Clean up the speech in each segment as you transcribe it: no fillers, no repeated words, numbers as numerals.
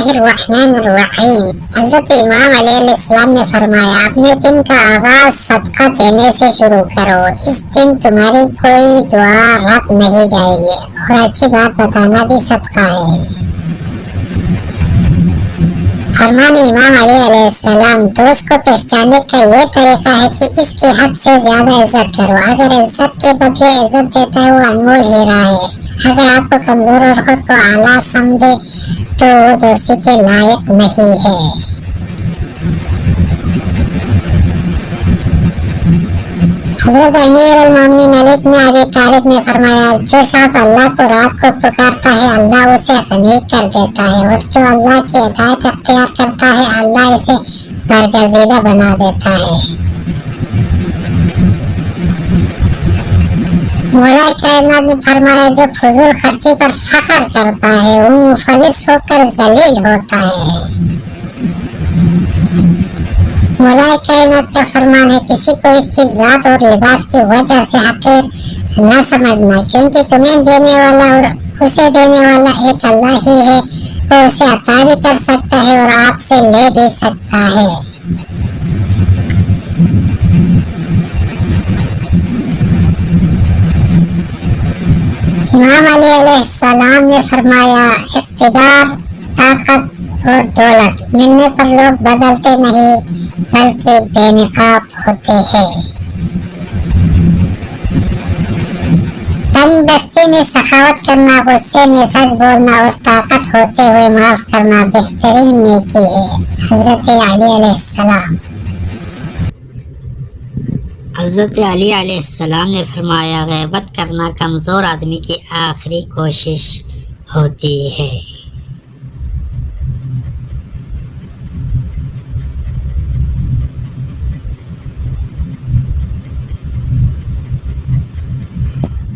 اللہ الرحمن الرحیم۔ حضرت امام علیہ السلام نے فرمایا اپنے دن کا آغاز صدقہ دینے سے شروع کرو، اس دن تمہاری کوئی دعا رد نہیں جائے گی، اور اچھی بات بتانا بھی صدقہ ہے۔ فرمان امام علیہ السلام، دوست کو پہچاننے کا یہ طریقہ ہے کہ اس کی حد سے زیادہ عزت کرو۔ اگر عزت کے بدلے عزت دیتا ہے وہ انمول ہیرا ہے۔ اگر آپ کو کمزور اور خود کو اعلیٰ سمجھے تو وہ دوستی کے لائق نہیں ہے۔ حضرت امیر المومنین علی بن ابی طالب نے فرمایا جو شخص اللہ کو رات کو پکارتا ہے اللہ اسے غنی کر دیتا ہے، اور جو اللہ کی ہدایت اختیار کرتا ہے اللہ اسے برگزیدہ بنا دیتا ہے۔ مولا کائنات نے فرمایا جو فضول خرچی پر فخر کرتا ہے وہ مفلس ہو کر ذلیل ہوتا ہے۔ مولا کائنات کا فرمان ہے کسی کو اس کی ذات اور لباس کی وجہ سے حقیر نہ سمجھنا، کیونکہ تمہیں دینے والا اور اسے دینے والا ایک اللہ ہی ہے، وہ اسے عطا بھی کر سکتا ہے اور آپ سے لے بھی سکتا ہے۔ امام علی علیہ السلام نے فرمایا اقتدار، طاقت اور دولت ملنے پر لوگ بدلتے نہیں بلکہ بے نقاب ہوتے ہیں۔ تنگ دستی میں سخاوت کرنا، غصے میں سچ بولنا اور طاقت ہوتے ہوئے معاف کرنا بہترین نیکی ہے۔ حضرت علی علیہ السلام۔ حضرت علی علیہ السلام نے فرمایا غیبت کرنا کمزور آدمی کی آخری کوشش ہوتی ہے۔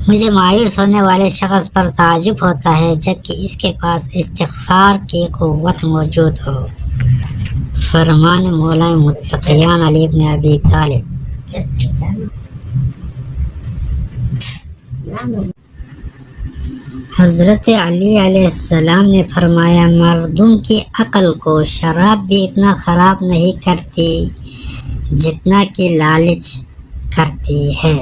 مجھے مایوس ہونے والے شخص پر تعجب ہوتا ہے جبکہ اس کے پاس استغفار کی قوت موجود ہو۔ فرمان مولا متقیان علی بن ابی طالب۔ حضرت علی علیہ السلام نے فرمایا مردوں کی عقل کو شراب بھی اتنا خراب نہیں کرتی جتنا کہ لالچ کرتی ہے۔